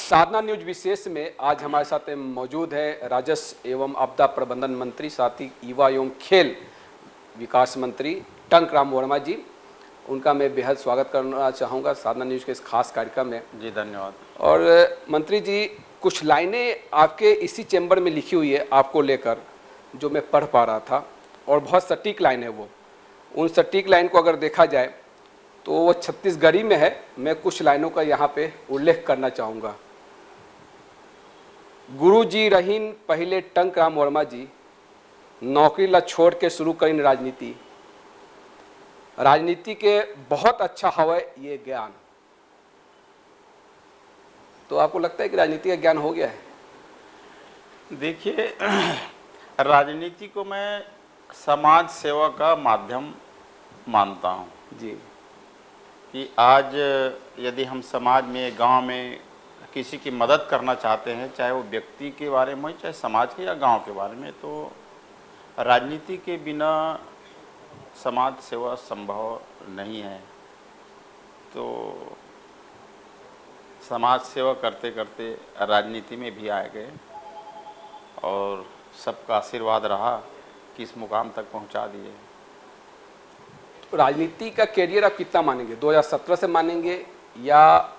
साधना news विशेष में आज हमारे साथ मौजूद है राजस्व एवं आपदा प्रबंधन मंत्री, साथ ही युवा एवं खेल विकास मंत्री टंकराम वर्मा जी। उनका मैं बेहद स्वागत करना चाहूँगा साधना न्यूज के इस खास कार्यक्रम में। जी धन्यवाद। और मंत्री जी, कुछ लाइनें आपके इसी चैम्बर में लिखी हुई है आपको लेकर, जो मैं पढ़ पा रहा था, और बहुत सटीक लाइन है वो। उन सटीक लाइन को अगर देखा जाए तो वो छत्तीसगढ़ी में है। मैं कुछ लाइनों का यहाँ पे उल्लेख करना चाहूँगा। गुरु जी रहीन पहले टंकराम वर्मा जी, नौकरी ला छोड़ के शुरू करीन राजनीति। राजनीति के बहुत अच्छा हवे ये ज्ञान। तो आपको लगता है कि राजनीति का ज्ञान हो गया है? देखिए, राजनीति को मैं समाज सेवा का माध्यम मानता हूँ जी। कि आज यदि हम समाज में, गांव में किसी की मदद करना चाहते हैं, चाहे वो व्यक्ति के बारे में, चाहे समाज के या गांव के बारे में, तो राजनीति के बिना समाज सेवा संभव नहीं है। तो समाज सेवा करते करते राजनीति में भी आ गए और सबका आशीर्वाद रहा कि इस मुकाम तक पहुंचा दिए। तो राजनीति का कैरियर आप कितना मानेंगे? 2017 से मानेंगे या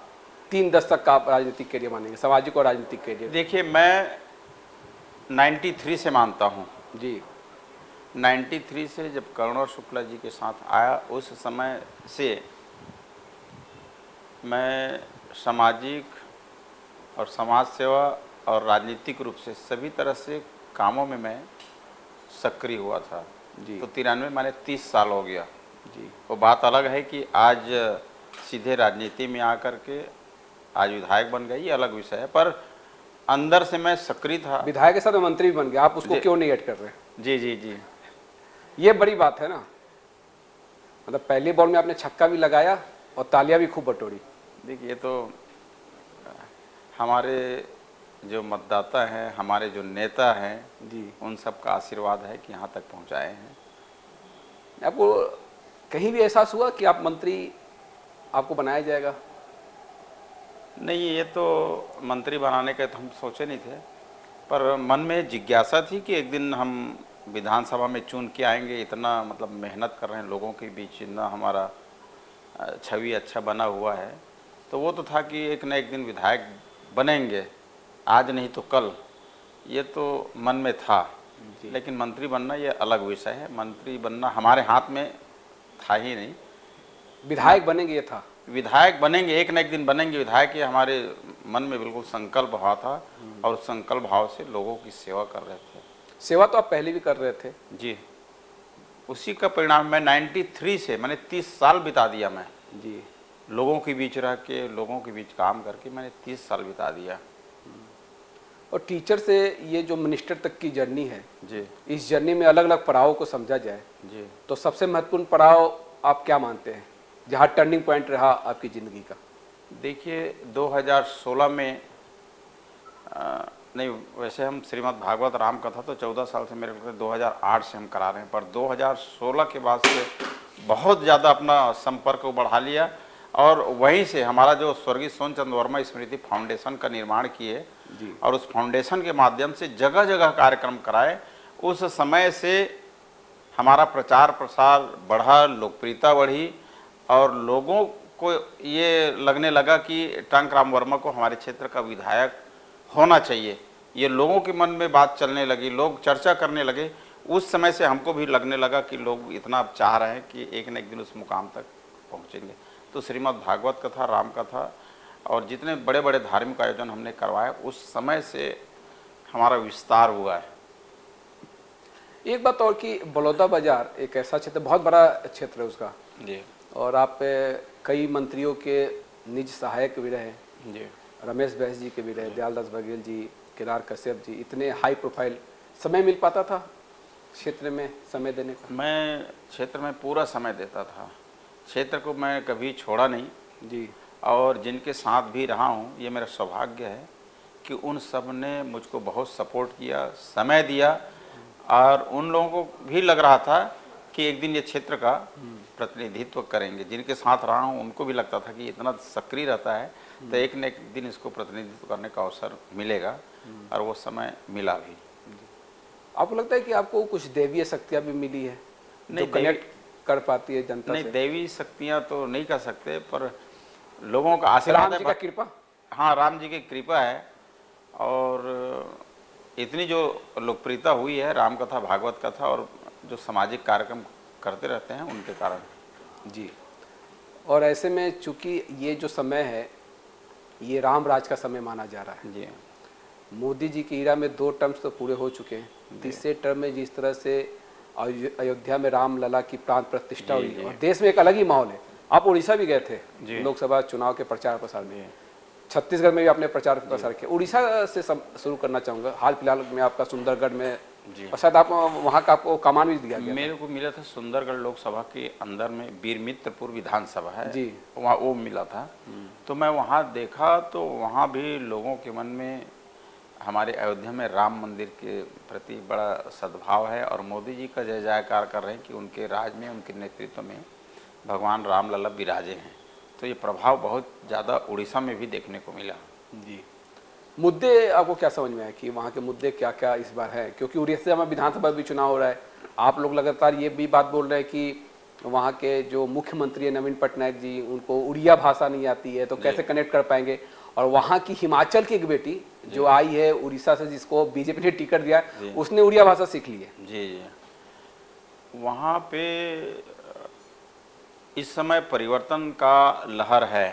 3 दशक का आप राजनीतिक कैरियर मानेंगे, सामाजिक और राजनीतिक कैरियर? देखिए, मैं 93 से मानता हूँ जी। 93 से जब करुणा शुक्ला जी के साथ आया, उस समय से मैं सामाजिक और समाज सेवा और राजनीतिक रूप से सभी तरह से कामों में मैं सक्रिय हुआ था जी। तो 93 माने 30 साल हो गया जी। वो बात अलग है कि आज सीधे राजनीति में आकर के आज विधायक बन गई, ये अलग विषय है, पर अंदर से मैं सक्रिय था। विधायक के साथ मंत्री भी बन गए, आप उसको क्यों नहीं ऐड कर रहे? जी जी जी, ये बड़ी बात है ना। मतलब पहली बॉल में आपने छक्का भी लगाया और तालियां भी खूब बटोरी। देखिए, तो हमारे जो मतदाता हैं, हमारे जो नेता हैं जी, उन सब का आशीर्वाद है कि यहाँ तक पहुँचाए हैं। आपको कहीं भी एहसास हुआ कि आप मंत्री, आपको बनाया जाएगा? नहीं, ये तो मंत्री बनाने का तो हम सोचे नहीं थे, पर मन में जिज्ञासा थी कि एक दिन हम विधानसभा में चुन के आएंगे। इतना मतलब मेहनत कर रहे हैं लोगों के बीच, इतना हमारा छवि अच्छा बना हुआ है, तो वो तो था कि एक न एक दिन विधायक बनेंगे, आज नहीं तो कल, ये तो मन में था। लेकिन मंत्री बनना ये अलग विषय है। मंत्री बनना हमारे हाथ में था ही नहीं। विधायक बनेंगे ये था। विधायक बनेंगे, एक न एक दिन बनेंगे विधायक, ये हमारे मन में बिल्कुल संकल्प भाव था और संकल्प भाव से लोगों की सेवा कर रहे थे। सेवा तो आप पहले भी कर रहे थे। जी, उसी का परिणाम मैं 93 से, मैंने 30 साल बिता दिया मैं जी। लोगों के बीच रह के, लोगों के बीच काम करके मैंने 30 साल बिता दिया। और टीचर से ये जो मिनिस्टर तक की जर्नी है जी, इस जर्नी में अलग अलग पड़ावों को समझा जाए जी, तो सबसे महत्वपूर्ण पड़ाव आप क्या मानते हैं, जहाँ टर्निंग पॉइंट रहा आपकी ज़िंदगी का? देखिए 2016 में नहीं, वैसे हम श्रीमद् भागवत राम कथा तो 14 साल से, मेरे को 2008 से हम करा रहे हैं, पर 2016 के बाद से बहुत ज़्यादा अपना संपर्क को बढ़ा लिया और वहीं से हमारा जो स्वर्गीय सोनचंद वर्मा स्मृति फाउंडेशन का निर्माण किए और उस फाउंडेशन के माध्यम से जगह जगह कार्यक्रम कराए। उस समय से हमारा प्रचार प्रसार बढ़ा, लोकप्रियता बढ़ी और लोगों को ये लगने लगा कि टंकराम वर्मा को हमारे क्षेत्र का विधायक होना चाहिए। ये लोगों के मन में बात चलने लगी, लोग चर्चा करने लगे। उस समय से हमको भी लगने लगा कि लोग इतना चाह रहे हैं कि एक न एक दिन उस मुकाम तक पहुँचेंगे। तो श्रीमद् भागवत कथा, राम कथा और जितने बड़े बड़े धार्मिक आयोजन हमने करवाए, उस समय से हमारा विस्तार हुआ है। एक बात और कि बलौदा बाजार एक ऐसा क्षेत्र, बहुत बड़ा क्षेत्र है उसका जी, और आप कई मंत्रियों के निज सहायक भी रहे। जी, रमेश बैस जी के भी रहे, दयालदास बघेल जी, केदार कश्यप जी, इतने हाई प्रोफाइल। समय मिल पाता था क्षेत्र में समय देने का? मैं क्षेत्र में पूरा समय देता था, क्षेत्र को मैं कभी छोड़ा नहीं जी। और जिनके साथ भी रहा हूँ, ये मेरा सौभाग्य है कि उन सब ने मुझको बहुत सपोर्ट किया, समय दिया और उन लोगों को भी लग रहा था कि एक दिन ये क्षेत्र का प्रतिनिधित्व करेंगे। जिनके साथ रहा हूँ उनको भी लगता था कि इतना सक्रिय रहता है तो एक न एक दिन इसको प्रतिनिधित्व करने का अवसर मिलेगा, और वो समय मिला भी। आपको लगता है कि आपको कुछ दैवीय शक्तियाँ भी मिली है जो नहीं, कनेक्ट कर पाती है जनता नहीं, से? दैवी शक्तियाँ तो नहीं कह सकते, पर लोगों का आशीर्वाद राम जी का है। कृपा? हाँ, राम जी की कृपा है, और इतनी जो लोकप्रियता हुई है राम कथा, भागवत कथा, और जो सामाजिक कार्यक्रम करते रहते हैं उनके कारण। जी। और ऐसे में चूंकि ये जो समय है ये राम राज का समय माना जा रहा है। जी मोदी जी की इरा में 2 टर्म्स तो पूरे हो चुके हैं। तीसरे टर्म में जिस तरह से अयोध्या में राम लला की प्राण प्रतिष्ठा जी हुई जी और देश में एक अलग ही माहौल है। आप उड़ीसा भी गए थे जी लोकसभा चुनाव के प्रचार प्रसार में, जी छत्तीसगढ़ में भी आपने प्रचार प्रसार किया। उड़ीसा से शुरू करना चाहूँगा। हाल फिलहाल में आपका सुंदरगढ़ में, जी। और शायद आप वहाँ का आपको कमान भी दिया गया मेरे को मिला था सुंदरगढ़ लोकसभा के अंदर में वीरमित्रपुर विधानसभा है जी। वहाँ, वो मिला था। तो मैं वहाँ देखा तो वहाँ भी लोगों के मन में हमारे अयोध्या में राम मंदिर के प्रति बड़ा सद्भाव है, और मोदी जी का जय जयकार कर रहे हैं कि उनके राज में, उनके नेतृत्व में भगवान राम लल्ला विराजे हैं। तो ये प्रभाव बहुत ज़्यादा उड़ीसा में भी देखने को मिला। जी। मुद्दे आपको क्या समझ में आए कि वहाँ के मुद्दे क्या क्या इस बार हैं? क्योंकि उड़ीसा में विधानसभा भी चुनाव हो रहा है। आप लोग लगातार ये भी बात बोल रहे हैं कि वहाँ के जो मुख्यमंत्री है नवीन पटनायक जी, उनको उड़िया भाषा नहीं आती है तो कैसे कनेक्ट कर पाएंगे। और वहाँ की हिमाचल की एक बेटी जो आई है उड़ीसा से, जिसको बीजेपी ने टिकट दिया, उसने उड़िया भाषा सीख ली है। जी जी। वहाँ पे इस समय परिवर्तन का लहर है।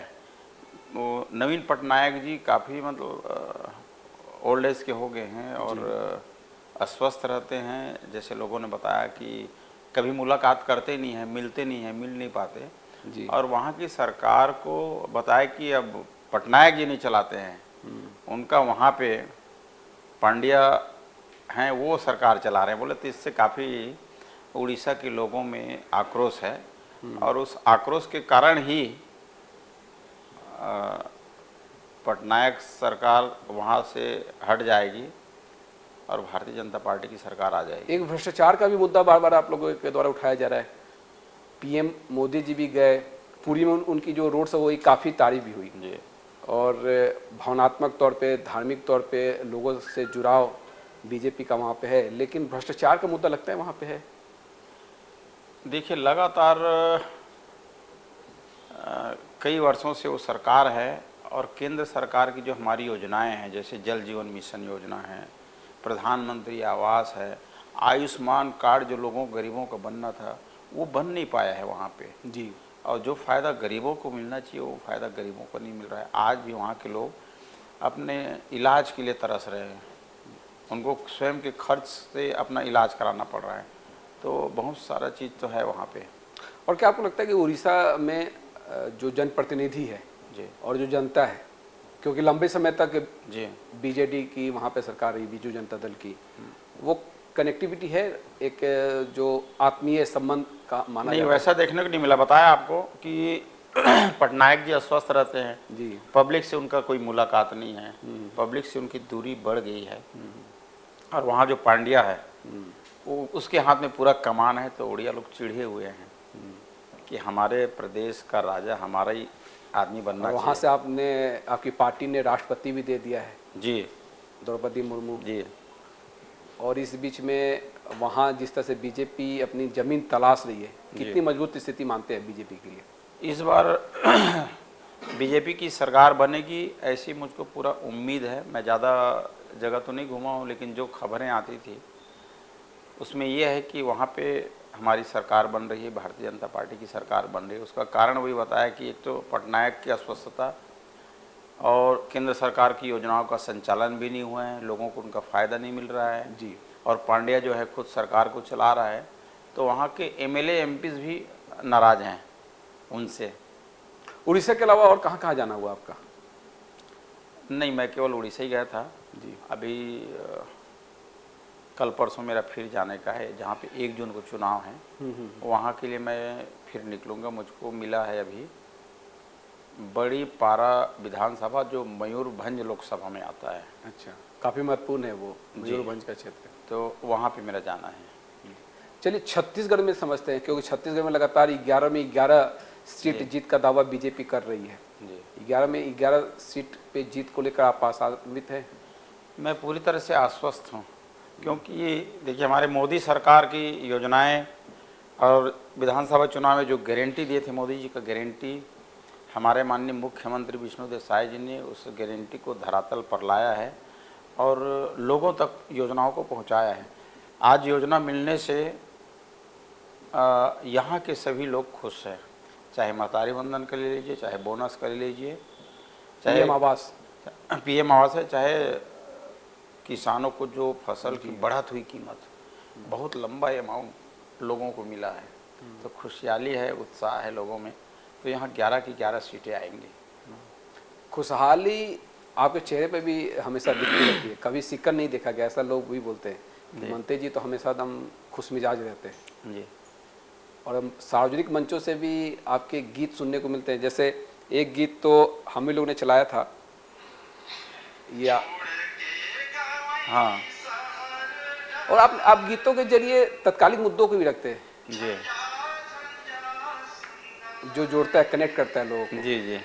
वो नवीन पटनायक जी काफ़ी मतलब ओल्ड एज के हो गए हैं और अस्वस्थ रहते हैं। जैसे लोगों ने बताया कि कभी मुलाकात करते नहीं हैं, मिलते नहीं हैं, मिल नहीं पाते जी। और वहाँ की सरकार को बताया कि अब पटनायक जी नहीं चलाते हैं, उनका वहाँ पे पांड्या हैं वो सरकार चला रहे हैं बोले। तो इससे काफ़ी उड़ीसा के लोगों में आक्रोश है और उस आक्रोश के कारण ही पटनायक सरकार वहाँ से हट जाएगी और भारतीय जनता पार्टी की सरकार आ जाएगी। एक भ्रष्टाचार का भी मुद्दा बार बार आप लोगों के द्वारा उठाया जा रहा है। पीएम मोदी जी भी गए, पूरी में उनकी जो रोड शो हुई काफ़ी तारीफ भी हुई जी। और भावनात्मक तौर पे, धार्मिक तौर पे लोगों से जुड़ाव बीजेपी का वहाँ पे है, लेकिन भ्रष्टाचार का मुद्दा लगता है वहाँ पे है। देखिए, लगातार कई वर्षों से वो सरकार है और केंद्र सरकार की जो हमारी योजनाएं हैं, जैसे जल जीवन मिशन योजना है, प्रधानमंत्री आवास है, आयुष्मान कार्ड जो लोगों गरीबों का बनना था वो बन नहीं पाया है वहाँ पे जी। और जो फ़ायदा गरीबों को मिलना चाहिए वो फ़ायदा गरीबों को नहीं मिल रहा है। आज भी वहाँ के लोग अपने इलाज के लिए तरस रहे हैं, उनको स्वयं के खर्च से अपना इलाज कराना पड़ रहा है। तो बहुत सारा चीज़ तो है वहाँ पे। और क्या आपको लगता है कि उड़ीसा में जो जनप्रतिनिधि है जी और जो जनता है, क्योंकि लंबे समय तक जी बीजेडी की वहाँ पे सरकार रही, बीजू जनता दल की, वो कनेक्टिविटी है, एक जो आत्मीय संबंध का माना नहीं, जाता है? वैसा देखने को नहीं मिला। बताया आपको कि पटनायक जी अस्वस्थ रहते हैं जी। पब्लिक से उनका कोई मुलाकात नहीं है, पब्लिक से उनकी दूरी बढ़ गई है और वहाँ जो पांड्या है वो उसके हाथ में पूरा कमान है। तो उड़िया लोग चिढ़े हुए हैं कि हमारे प्रदेश का राजा हमारा ही आदमी बनना वहाँ से आपने, आपकी पार्टी ने राष्ट्रपति भी दे दिया है, जी द्रौपदी मुर्मू। जी। और इस बीच में वहाँ जिस तरह से बीजेपी अपनी जमीन तलाश रही है, कितनी मजबूत स्थिति मानते हैं बीजेपी के लिए? इस बार बीजेपी की सरकार बनेगी ऐसी मुझको पूरा उम्मीद है। मैं ज़्यादा जगह तो नहीं घूमा हूँ, लेकिन जो खबरें आती थी उसमें ये है कि वहाँ पे हमारी सरकार बन रही है, भारतीय जनता पार्टी की सरकार बन रही है। उसका कारण वही बताया कि एक तो पटनायक की अस्वस्थता और केंद्र सरकार की योजनाओं का संचालन भी नहीं हुआ है, लोगों को उनका फ़ायदा नहीं मिल रहा है जी। और पांड्या जो है खुद सरकार को चला रहा है। तो वहाँ के एमएलए एमपीज़ भी नाराज़ हैं उनसे। उड़ीसा के अलावा और कहाँ कहाँ जाना हुआ आपका? नहीं, मैं केवल उड़ीसा ही गया था जी। अभी। कल परसों मेरा फिर जाने का है, जहाँ पे 1 जून को चुनाव है, वहाँ के लिए मैं फिर निकलूँगा। मुझको मिला है अभी बड़ी पारा विधानसभा जो मयूरभंज लोकसभा में आता है। अच्छा, काफ़ी महत्वपूर्ण है वो मयूरभंज का क्षेत्र। तो वहाँ पे मेरा जाना है। चलिए छत्तीसगढ़ में समझते हैं, क्योंकि छत्तीसगढ़ में लगातार 11 में 11 सीट जीत का दावा बीजेपी कर रही है। जी 11 में 11 सीट पे जीत को लेकर आप आशान्वित हैं? मैं पूरी तरह से आश्वस्त हूँ, क्योंकि ये देखिए हमारे मोदी सरकार की योजनाएं और विधानसभा चुनाव में जो गारंटी दिए थे मोदी जी का गारंटी, हमारे माननीय मुख्यमंत्री विष्णु देसाई जी ने उस गारंटी को धरातल पर लाया है और लोगों तक योजनाओं को पहुंचाया है। आज योजना मिलने से यहाँ के सभी लोग खुश हैं, चाहे महतारी वंदन कर लीजिए, चाहे बोनस कर लीजिए, चाहे पीएम आवास है, चाहे किसानों को जो फसल की बढ़त हुई कीमत, बहुत लंबा अमाउंट लोगों को मिला है। तो खुशहाली है, उत्साह है लोगों में। तो यहाँ 11 की 11 सीटें आएंगी। खुशहाली आपके चेहरे पे भी हमेशा दिखती रहती है, कभी सिक्कन नहीं देखा गया, ऐसा लोग भी बोलते हैं कि मंत्री जी तो हमेशा एकदम खुश मिजाज रहते हैं जी। और हम सार्वजनिक मंचों से भी आपके गीत सुनने को मिलते हैं। जैसे एक गीत तो हम ही लोग ने चलाया था, या हाँ और आप गीतों के जरिए तत्कालिक मुद्दों को भी रखते हैं, जी जो जोड़ता है, कनेक्ट करता है लोगों को। जी जी।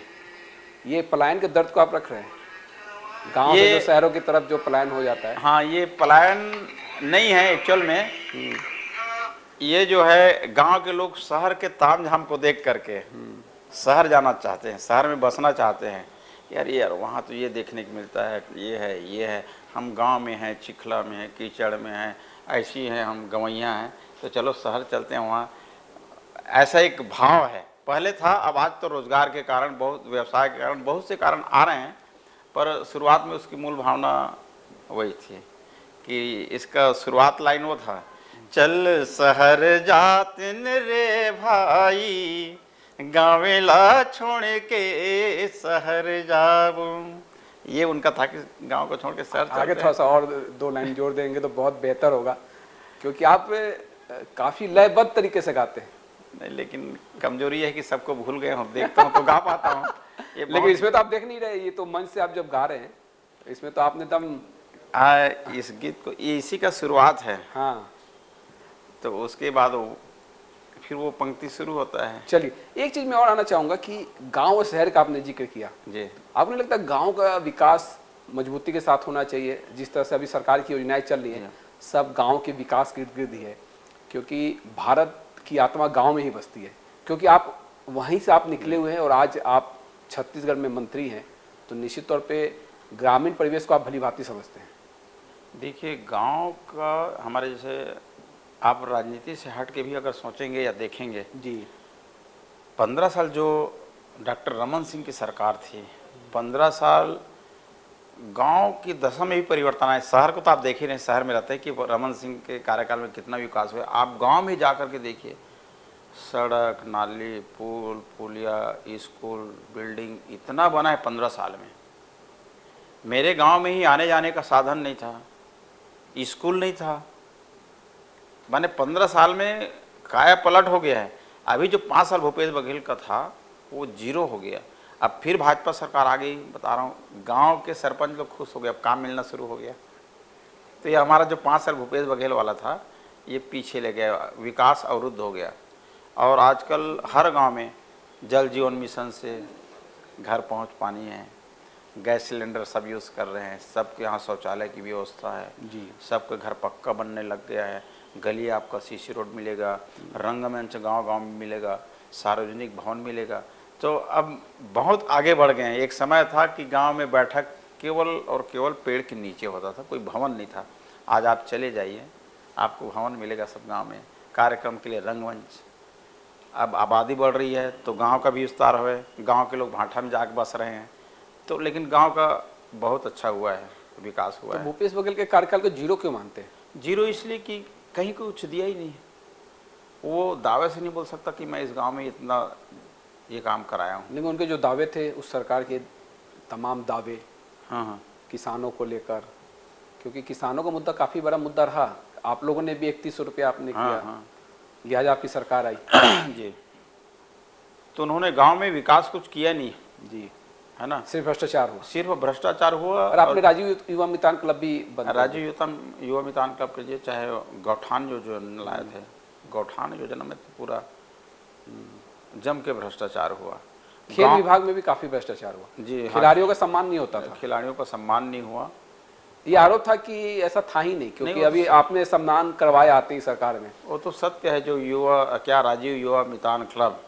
ये पलायन के दर्द को आप रख रहे हैं, गांव से जो शहरों की तरफ जो पलायन हो जाता है। हाँ, ये पलायन नहीं है एक्चुअल में। ये जो है गांव के लोग शहर के तामझाम को देख करके शहर जाना चाहते हैं, शहर में बसना चाहते हैं। यार वहाँ तो ये देखने को मिलता है, ये है, हम गांव में हैं, चिखला में हैं, कीचड़ में हैं, ऐसी हैं, हम गंवैया हैं, तो चलो शहर चलते हैं वहाँ। ऐसा एक भाव है, पहले था, अब आज तो रोजगार के कारण, बहुत व्यवसाय के कारण, बहुत से कारण आ रहे हैं, पर शुरुआत में उसकी मूल भावना वही थी कि इसका शुरुआत लाइन वो था, चल शहर जातिन रे भाई, गाँवेला छोड़ के शहर जाबू। ये उनका था कि गांव को छोड़ के शहर चलते हैं। आगे थोड़ा सा और 2 लाइन जोड़ देंगे तो बहुत बेहतर होगा, क्योंकि आप काफी लयबद्ध तरीके से गाते हैं। नहीं, लेकिन कमजोरी है कि सबको भूल गए हूँ, देखता हूँ तो गा पाता हूँ। लेकिन इसमें तो आप देख नहीं रहे, ये तो मंच से आप जब गा रहे हैं, इसमें तो आपने दम इस गीत को, ये इसी का शुरुआत है। हाँ, तो उसके बाद फिर वो पंक्ति शुरू होता है। चलिए एक चीज मैं और आना चाहूंगा कि गांव और शहर का आपने जिक्र किया जी। आपने लगता है गांव का विकास मजबूती के साथ होना चाहिए, जिस तरह से अभी सरकार की योजनाएं चल रही हैं सब गांव के विकास के इर्द गिर्द ही है, क्योंकि भारत की आत्मा गांव में ही बसती है। क्योंकि आप वहीं से आप निकले हुए हैं और आज आप छत्तीसगढ़ में मंत्री हैं, तो निश्चित तौर पे ग्रामीण परिवेश को आप भली भांति समझते हैं। देखिए गांव का, हमारे जैसे आप राजनीति से हट के भी अगर सोचेंगे या देखेंगे जी, 15 साल जो डॉक्टर रमन सिंह की सरकार थी, 15 साल गांव की दशा में भी परिवर्तन आया। शहर को तो आप देख ही रहे, शहर में रहते हैं कि रमन सिंह के कार्यकाल में कितना विकास हुआ। आप गांव में जा कर के देखिए, सड़क, नाली, पुल, पुलिया, स्कूल, बिल्डिंग इतना बना है 15 साल में। मेरे गांव में ही आने जाने का साधन नहीं था, स्कूल नहीं था, माने 15 साल में काया पलट हो गया है। अभी जो 5 साल भूपेश बघेल का था वो 0 हो गया। अब फिर भाजपा सरकार आ गई, बता रहा हूँ, गांव के सरपंच लोग खुश हो गए, अब काम मिलना शुरू हो गया। तो ये हमारा जो 5 साल भूपेश बघेल वाला था ये पीछे ले गया, विकास अवरुद्ध हो गया। और आजकल हर गांव में जल जीवन मिशन से घर पहुंच पानी है, गैस सिलेंडर सब यूज़ कर रहे हैं, सबके यहाँ शौचालय की व्यवस्था है जी, सबके घर पक्का बनने लग गया है। गली आपका सीसी रोड मिलेगा, रंगमंच गांव-गांव में मिलेगा, सार्वजनिक भवन मिलेगा। तो अब बहुत आगे बढ़ गए हैं। एक समय था कि गांव में बैठक केवल और केवल पेड़ के नीचे होता था, कोई भवन नहीं था। आज आप चले जाइए, आपको भवन मिलेगा सब गांव में, कार्यक्रम के लिए रंगमंच। अब आबादी बढ़ रही है तो गांव का भी विस्तार हुआ है, गांव के लोग भाटा में जाके बस रहे हैं। तो लेकिन गांव का बहुत अच्छा हुआ है, विकास हुआ है। भूपेश बघेल के कार्यकाल को 0 क्यों मानते हैं? 0 इसलिए कि कहीं कुछ दिया ही नहीं। वो दावे से नहीं बोल सकता कि मैं इस गांव में इतना ये काम कराया हूँ। लेकिन उनके जो दावे थे उस सरकार के, तमाम दावे हाँ किसानों को लेकर, क्योंकि किसानों का मुद्दा काफ़ी बड़ा मुद्दा रहा। आप लोगों ने भी 3100 रुपये आपने किया, लिहाजा आपकी सरकार आई। जी। तो उन्होंने गांव में विकास कुछ किया नहीं जी, है ना, सिर्फ भ्रष्टाचार हुआ। सिर्फ भ्रष्टाचार हुआ। और आपने राजीव युवा मितान क्लब भी बंद, राजीव युवा मितान क्लब के, चाहे गौठान जो लाए थे, गौठान योजना में तो पूरा जम के भ्रष्टाचार हुआ। खेल गाँव- विभाग में भी काफी भ्रष्टाचार हुआ। जी हाँ, खिलाड़ियों का सम्मान नहीं होता था। खिलाड़ियों का सम्मान नहीं हुआ। ये आरोप था कि ऐसा था ही नहीं, क्योंकि नहीं, वो अभी आपने सम्मान करवाया आते ही सरकार में। वो तो सत्य है। जो युवा क्या राजीव युवा मितान क्लब,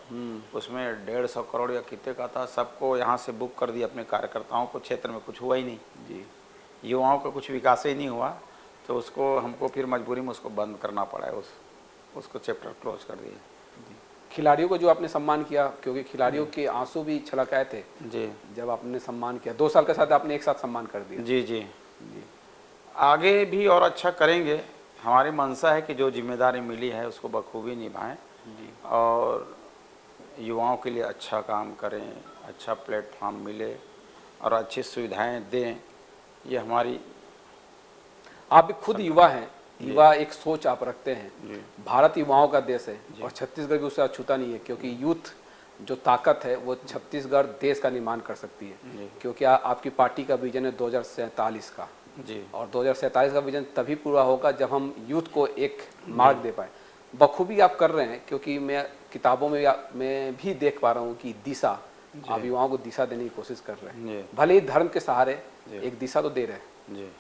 उसमें 150 करोड़ या कितने का था, सबको यहाँ से बुक कर दिया अपने कार्यकर्ताओं को, क्षेत्र में कुछ हुआ ही नहीं जी। युवाओं का कुछ विकास ही नहीं हुआ, तो उसको हमको फिर मजबूरी में उसको बंद करना पड़ा है, उसको चैप्टर क्लोज कर दिए। खिलाड़ियों को जो आपने सम्मान किया, क्योंकि खिलाड़ियों के आंसू भी छलक आए थे जी जब आपने सम्मान किया, 2 साल के साथ आपने एक साथ सम्मान कर दिया। जी जी, आगे भी और अच्छा करेंगे। हमारी मंशा है कि जो जिम्मेदारी मिली है उसको बखूबी निभाएं और युवाओं के लिए अच्छा काम करें, अच्छा प्लेटफॉर्म मिले और अच्छी सुविधाएं दें। ये हमारी, आप भी खुद युवा हैं, युवा एक सोच आप रखते हैं। जी भारत युवाओं का देश है और छत्तीसगढ़ भी उससे अछूता नहीं है, क्योंकि यूथ जो ताकत है वो छत्तीसगढ़ देश का निर्माण कर सकती है। जी क्योंकि आपकी पार्टी का विजन है 2047 का, जी और 2047 का विजन तभी पूरा होगा जब हम यूथ को एक मार्ग दे पाए। बखूबी आप कर रहे हैं, क्योंकि मैं किताबों में भी देख पा रहा हूँ कि दिशा, आप युवाओं को दिशा देने की कोशिश कर रहे हैं। जी भले ही धर्म के सहारे एक दिशा तो दे रहे हैं। जी।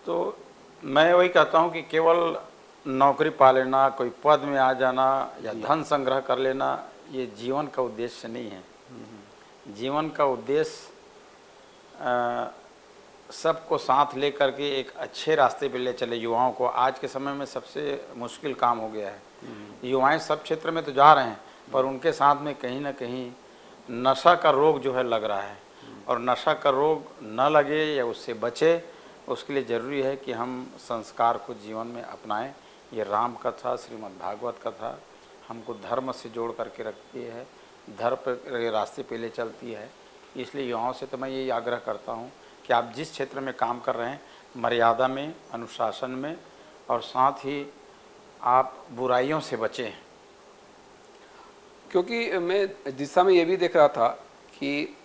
तो मैं वही कहता हूँ कि केवल नौकरी पा लेना, कोई पद में आ जाना या धन संग्रह कर लेना, ये जीवन का उद्देश्य नहीं है। जीवन का उद्देश्य सबको साथ लेकर के एक अच्छे रास्ते पे ले चले युवाओं को। आज के समय में सबसे मुश्किल काम हो गया है। युवाएं सब क्षेत्र में तो जा रहे हैं, पर उनके साथ में कहीं ना कहीं नशा का रोग जो है लग रहा है, और नशा का रोग न लगे या उससे बचे, उसके लिए ज़रूरी है कि हम संस्कार को जीवन में अपनाएं। ये राम कथा, श्रीमद् भागवत कथा हमको धर्म से जोड़ करके रखती है, धर्म के रास्ते पे ले चलती है। इसलिए युवाओं से तो मैं यही आग्रह करता हूँ कि आप जिस क्षेत्र में काम कर रहे हैं, मर्यादा में, अनुशासन में, और साथ ही आप बुराइयों से बचें। क्योंकि मैं दिशा में ये भी देख रहा था कि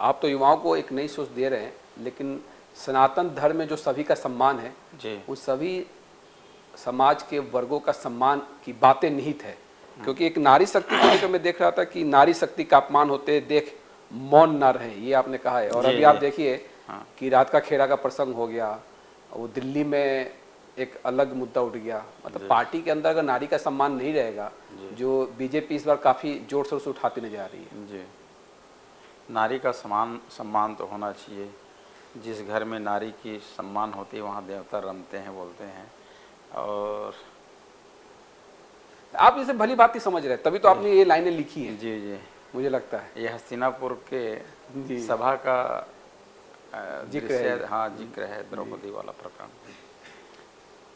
आप तो युवाओं को एक नई सोच दे रहे हैं, लेकिन सनातन धर्म में जो सभी का सम्मान है जी उस सभी समाज के वर्गों का सम्मान की बातें निहित है। क्योंकि एक नारी शक्ति को लेकर मैं देख रहा था कि नारी शक्ति का अपमान होते देख मौन न रहे, ये आपने कहा है। और जी, अभी आप जी। देखिए कि रात का खेड़ा का प्रसंग हो गया, वो दिल्ली में एक अलग मुद्दा उठ गया। मतलब पार्टी के अंदर अगर नारी का सम्मान नहीं रहेगा, जो बीजेपी इस बार काफी जोर शोर से उठाती नजर आ रही है। जी, नारी का सम्मान तो होना चाहिए। जिस घर में नारी की सम्मान होती है वहाँ देवता रमते हैं, बोलते हैं। और आप इसे भली बात ही समझ रहे हैं, तभी तो आपने ये लाइनें लिखी हैं। जी जी, मुझे लगता है ये हस्तिनापुर के जी। सभा का जिक्र दृश्य है। हाँ, जिक्र है द्रौपदी वाला प्रकरण।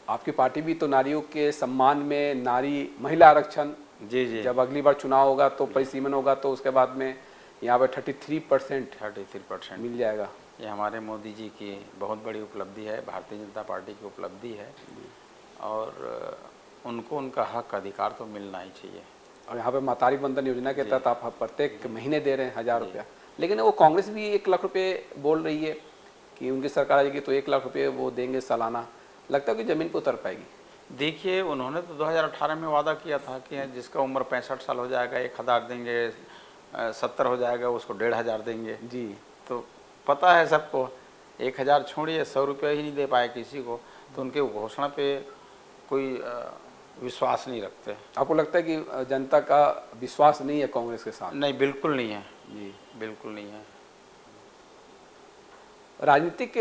आपकी पार्टी भी तो नारियों के सम्मान में, नारी महिला आरक्षण, जी जी, जब अगली बार चुनाव होगा तो परिसीमन होगा तो उसके बाद में यहाँ पे 33% 33% मिल जाएगा। ये हमारे मोदी जी की बहुत बड़ी उपलब्धि है, भारतीय जनता पार्टी की उपलब्धि है, और उनको उनका हक अधिकार तो मिलना ही चाहिए। और यहाँ पे मातारी बंधन योजना के तहत आप प्रत्येक महीने दे रहे हैं 1000 रुपया, लेकिन वो कांग्रेस भी 1 लाख रुपये बोल रही है कि उनकी सरकार आएगी तो 1 लाख रुपये वो देंगे सालाना। लगता है कि ज़मीन पर उतर पाएगी? देखिए, उन्होंने तो 2018 में वादा किया था कि जिसका उम्र 65 साल हो जाएगा 1000 देंगे, 70 हो जाएगा उसको 1500 देंगे। जी, तो पता है सबको, 1000 छोड़िए 100 रुपये ही नहीं दे पाए किसी को, तो उनके घोषणा पे कोई विश्वास नहीं रखते। आपको लगता है कि जनता का विश्वास नहीं है कांग्रेस के साथ? नहीं, बिल्कुल नहीं है जी, बिल्कुल नहीं है। राजनीतिक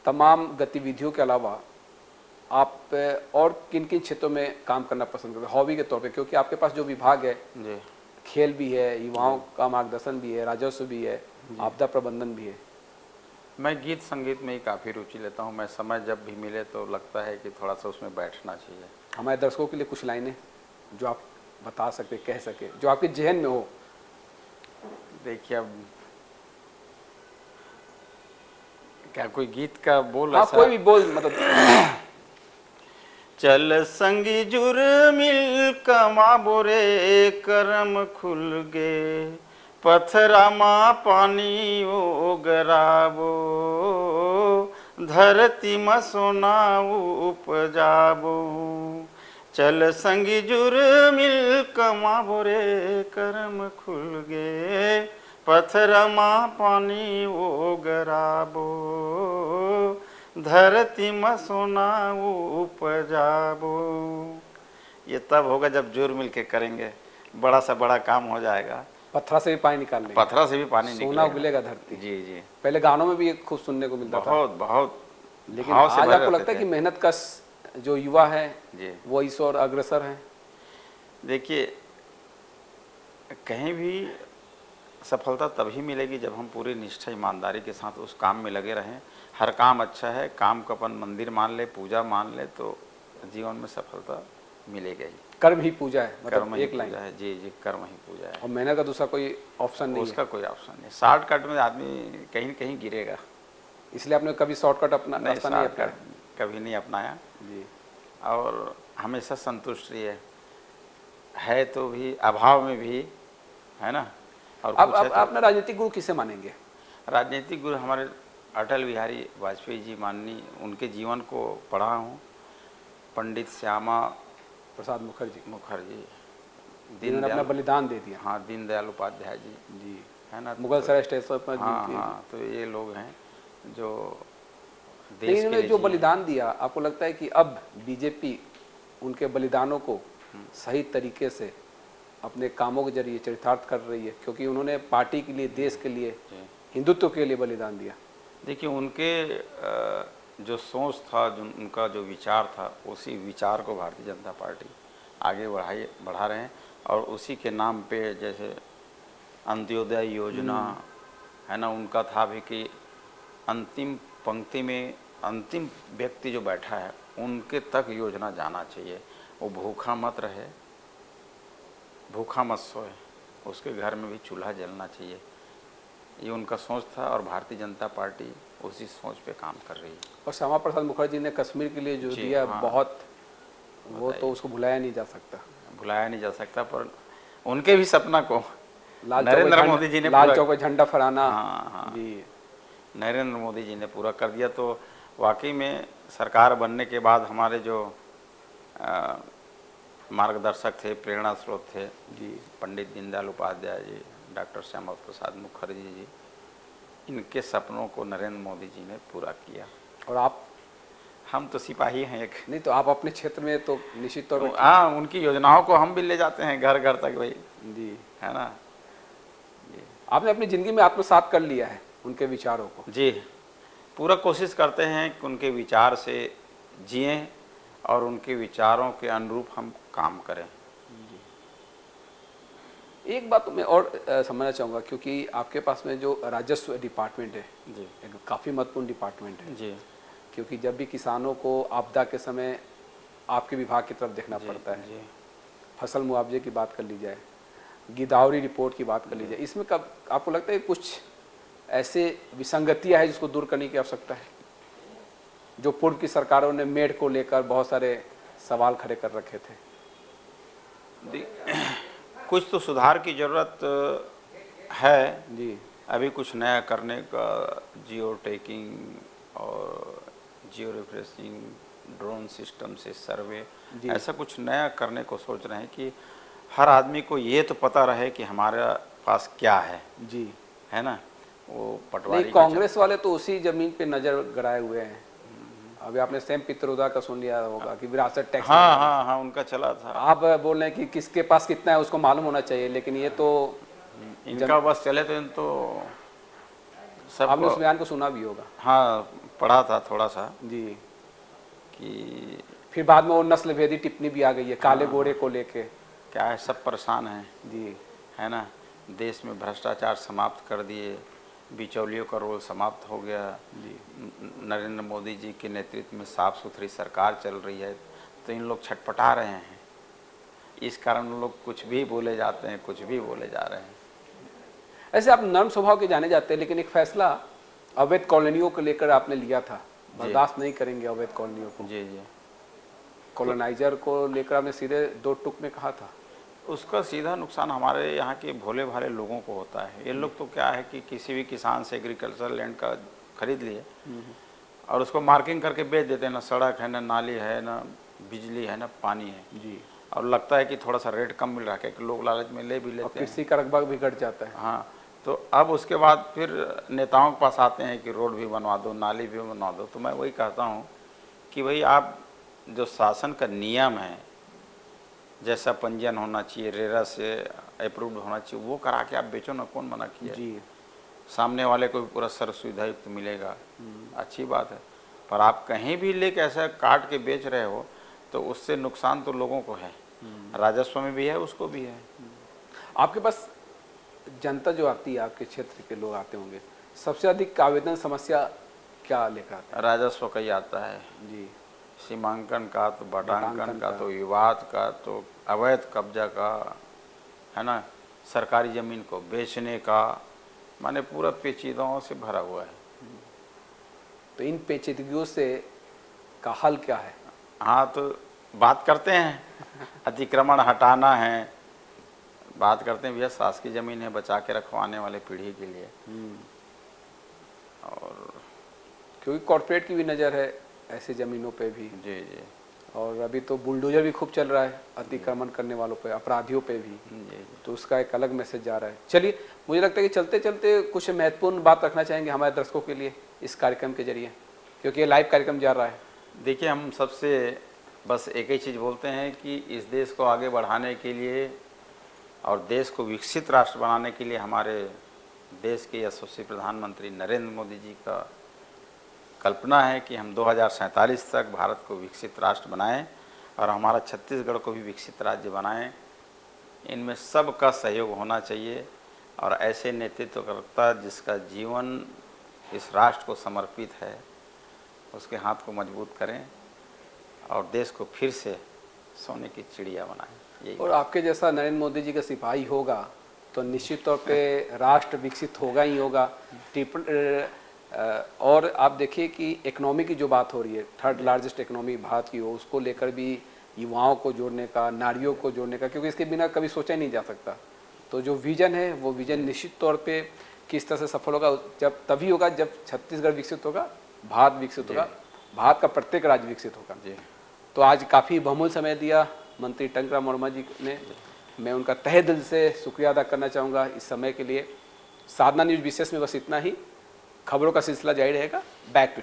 तमाम गतिविधियों के अलावा आप और किन किन क्षेत्रों में काम करना पसंद करते हैं हॉबी के तौर पे? क्योंकि आपके पास जो विभाग है, जी, खेल भी है, युवाओं का मार्गदर्शन भी है, राजस्व भी है, आपदा प्रबंधन भी है। मैं गीत संगीत में ही काफ़ी रुचि लेता हूँ। मैं समय जब भी मिले तो लगता है कि थोड़ा सा उसमें बैठना चाहिए। हमारे दर्शकों के लिए कुछ लाइनें जो आप बता सकते, कह सके, जो आपके जहन में हो। देखिए, अब क्या कोई गीत का बोल? हाँ, ऐसा? कोई भी बोल, मतलब चल संगी जुर मिल कमाबो रे, करम खुल गे, पथरा मा पानी ओ गराबो, धरती में सोना उपजाबो, चल संगी जुर मिल कमाबो रे, कर्म खुल गे पत्थरमा पानी ओगराबो, धरती में सोना उपजाबो। ये तब होगा जब जुर मिल के करेंगे, बड़ा सा बड़ा काम हो जाएगा। पत्थरा से भी पानी निकाल लेंगे, पत्थरा से भी पानी सोना निकलेगा। उगलेगा धरती। जी जी, पहले गानों में भी ये खूब सुनने को मिलता था, बहुत बहुत लेकिन भाव से आज भरे आपको रहते लगता है थे। कि मेहनत कश जो युवा है जी वो इस ओर अग्रसर है? देखिए, कहीं भी सफलता तभी मिलेगी जब हम पूरी निष्ठा ईमानदारी के साथ उस काम में लगे रहें। हर काम अच्छा है, काम को अपन मंदिर मान ले, पूजा मान ले, तो जीवन में सफलता मिलेगी ही। कर्म ही पूजा है, कर्म मतलब ही एक लाइन। पूजा है। जी जी, कर्म ही पूजा है, और मेहनत का दूसरा कोई ऑप्शन नहीं उसका कोई ऑप्शन नहीं। शॉर्टकट में आदमी कहीं न कहीं गिरेगा। है, इसलिए आपने कभी शॉर्टकट अपना नहीं, रास्ता नहीं शॉर्टकट अपनाया? कभी नहीं अपनाया, जी। और हमेशा संतुष्ट रही है तो भी, अभाव में भी, है ना। और अब कुछ है तो आपने राजनीतिक गुरु किसे मानेंगे? राजनीतिक गुरु हमारे अटल बिहारी वाजपेयी जी माननीय, उनके जीवन को पढ़ा हूँ। पंडित श्यामा प्रसाद मुखर्जी, मुखर्जी, जिन्होंने अपना बलिदान दे दिया। हाँ, दीनदयाल उपाध्याय जी, जी, है ना। मुगल सराय स्टेशन पर हाँ जिनकी, हाँ, तो ये लोग हैं जो लेकिन देश के इन्होंने लिए जो जिए। बलिदान दिया, आपको लगता है कि अब बीजेपी उनके बलिदानों को सही तरीके से अपने कामों के जरिए चरितार्थ कर रही है? क्योंकि उन्होंने पार्टी के लिए, देश के लिए, जी। हिंदुत्व के लिए बलिदान दिया। देखिए, उनके जो सोच था, जो उनका जो विचार था, उसी विचार को भारतीय जनता पार्टी आगे बढ़ा रहे हैं। और उसी के नाम पे जैसे अंत्योदय योजना है ना, उनका था भी कि अंतिम पंक्ति में अंतिम व्यक्ति जो बैठा है उनके तक योजना जाना चाहिए। वो भूखा मत रहे, भूखा मत सोए, उसके घर में भी चूल्हा जलना चाहिए। ये उनका सोच था, और भारतीय जनता पार्टी उसी सोच पे काम कर रही है। और श्यामा प्रसाद मुखर्जी ने कश्मीर के लिए जो जी, दिया, हाँ, बहुत, वो तो उसको भुलाया नहीं जा सकता। भुलाया नहीं जा सकता, पर उनके भी सपना को लाल नरेंद्र मोदी जी ने लाल पूरा, चौक पे झंडा फहराना। हाँ हाँ, जी, नरेंद्र मोदी जी ने पूरा कर दिया। तो वाकई में सरकार बनने के बाद हमारे जो मार्गदर्शक थे, प्रेरणा स्रोत थे, जी, पंडित दीनदयाल उपाध्याय जी, डॉक्टर श्यामा प्रसाद मुखर्जी जी, इनके सपनों को नरेंद्र मोदी जी ने पूरा किया। और आप? हम तो सिपाही हैं एक। नहीं तो आप अपने क्षेत्र में तो निश्चित तौर पर। हाँ, उनकी योजनाओं को हम भी ले जाते हैं घर घर तक भाई, जी, है ना। आपने अपनी जिंदगी में आत्मसात कर लिया है उनके विचारों को? जी, पूरा कोशिश करते हैं कि उनके विचार से जिएं और उनके विचारों के अनुरूप हम काम करें। एक बात मैं और समझना चाहूँगा, क्योंकि आपके पास में जो राजस्व डिपार्टमेंट है, जी एक काफ़ी महत्वपूर्ण डिपार्टमेंट है। जी क्योंकि जब भी किसानों को आपदा के समय आपके विभाग की तरफ देखना जी, पड़ता है। जी। फसल मुआवजे की बात कर ली जाए, गिदावरी रिपोर्ट की बात कर ली जाए, इसमें कब आपको लगता है कुछ ऐसे विसंगतियां हैं जिसको दूर करने की आवश्यकता है? जो पूर्व की सरकारों ने मेड़ को लेकर बहुत सारे सवाल खड़े कर रखे थे। कुछ तो सुधार की ज़रूरत है। जी, अभी कुछ नया करने का, जियो टैगिंग और जियो रिफ्रेशिंग, ड्रोन सिस्टम से सर्वे, ऐसा कुछ नया करने को सोच रहे हैं कि हर आदमी को ये तो पता रहे कि हमारे पास क्या है। जी, है ना। वो पटवारी नहीं, कांग्रेस वाले तो उसी जमीन पे नजर गड़ाए हुए हैं। अभी आपने सैम पित्रोदा का सुन लिया होगा कि विरासत टैक्स। हाँ हाँ हाँ, उनका चला था। आप बोल रहे हैं कि किसके पास कितना है उसको मालूम होना चाहिए, लेकिन ये तो इनका बस चले तो इन तो सब। आपने उस बयान को सुना भी होगा। हाँ, पढ़ा था थोड़ा सा जी, कि फिर बाद में वो नस्ल भेदी टिप्पणी भी आ गई है काले गोरे को लेके। क्या है, सब परेशान हैं, जी, है ना। देश में भ्रष्टाचार समाप्त कर दिए, बिचौलियों का रोल समाप्त हो गया। नरेंद्र मोदी जी के नेतृत्व में साफ सुथरी सरकार चल रही है, तो इन लोग छटपटा रहे हैं। इस कारण लोग कुछ भी बोले जाते हैं, कुछ भी बोले जा रहे हैं। ऐसे आप नर्म स्वभाव के जाने जाते हैं, लेकिन एक फैसला अवैध कॉलोनियों को लेकर आपने लिया था, बर्दाश्त नहीं करेंगे अवैध कॉलोनियों को। जी जी, कॉलोनाइजर को लेकर आपने सीधे दो टुक में कहा था। उसका सीधा नुकसान हमारे यहाँ के भोले भाले लोगों को होता है। ये लोग तो क्या है कि किसी भी किसान से एग्रीकल्चर लैंड का खरीद लिए और उसको मार्किंग करके बेच देते हैं, ना सड़क है, ना नाली है, ना बिजली है, ना पानी है जी। और लगता है कि थोड़ा सा रेट कम मिल रहा है कि लोग लालच में ले भी और लेते हैं। कृषि का रकबा भी घट जाता है। हाँ, तो अब उसके बाद फिर नेताओं के पास आते हैं कि रोड भी बनवा दो, नाली भी बनवा दो। तो मैं वही कहता हूँ कि भाई आप जो शासन का नियम है, जैसा पंजीयन होना चाहिए, रेरा से अप्रूव्ड होना चाहिए, वो करा के आप बेचो ना, कौन मना किया है? जी। सामने वाले को भी पूरा सर्व सुविधा युक्त मिलेगा, अच्छी बात है। पर आप कहीं भी लेके ऐसा काट के बेच रहे हो तो उससे नुकसान तो लोगों को है, राजस्व में भी है, उसको भी है। आपके पास जनता जो आती है, आपके क्षेत्र के लोग आते होंगे, सबसे अधिक आवेदन समस्या क्या लेकर आते राजस्व का ही आता है, हैं? जी। सीमांकन का, तो बटांकन बटांकन का, का। तो विवाद का, तो अवैध कब्जा का, है ना, सरकारी ज़मीन को बेचने का, माने पूरा पेचीदाओं से भरा हुआ है। तो इन पेचीदगियों से का हल क्या है? हाँ, तो बात करते हैं, अतिक्रमण हटाना है, बात करते हैं भैया शासकीय ज़मीन है, बचा के रखो आने वाले पीढ़ी के लिए। और क्योंकि कॉर्पोरेट की भी नज़र है ऐसे ज़मीनों पे भी, जी जी और अभी तो बुलडोजर भी खूब चल रहा है अतिक्रमण करने वालों पे, अपराधियों पे भी, जी जी। तो उसका एक अलग मैसेज जा रहा है। चलिए, मुझे लगता है कि चलते चलते कुछ महत्वपूर्ण बात रखना चाहेंगे हमारे दर्शकों के लिए इस कार्यक्रम के जरिए, क्योंकि ये लाइव कार्यक्रम जा रहा है। देखिए, हम सबसे बस एक ही चीज़ बोलते हैं कि इस देश को आगे बढ़ाने के लिए और देश को विकसित राष्ट्र बनाने के लिए हमारे देश के यशस्वी प्रधानमंत्री नरेंद्र मोदी जी का कल्पना है कि हम 2047 तक भारत को विकसित राष्ट्र बनाएं और हमारा छत्तीसगढ़ को भी विकसित राज्य बनाएं। इनमें सबका सहयोग होना चाहिए और ऐसे नेतृत्वकर्ता जिसका जीवन इस राष्ट्र को समर्पित है, उसके हाथ को मजबूत करें और देश को फिर से सोने की चिड़िया बनाएं। यही और आपके जैसा नरेंद्र मोदी जी का सिपाही होगा तो निश्चित तौर पे राष्ट्र विकसित होगा ही होगा। और आप देखिए कि इकोनॉमी की जो बात हो रही है, थर्ड लार्जेस्ट इकोनॉमी भारत की हो, उसको लेकर भी युवाओं को जोड़ने का, नारियों को जोड़ने का, क्योंकि इसके बिना कभी सोचा ही नहीं जा सकता। तो जो विजन है वो विजन निश्चित तौर पे किस तरह से सफल होगा, जब तभी होगा जब छत्तीसगढ़ विकसित होगा, भारत विकसित होगा, भारत का प्रत्येक राज्य विकसित होगा। जी। तो आज काफ़ी बहुमूल्य समय दिया मंत्री टंकराम वर्मा जी ने, मैं उनका तहे दिल से शुक्रिया अदा करना चाहूँगा इस समय के लिए। साधना न्यूज़ विशेष में बस इतना ही। खबरों का सिलसिला जारी रहेगा। Back to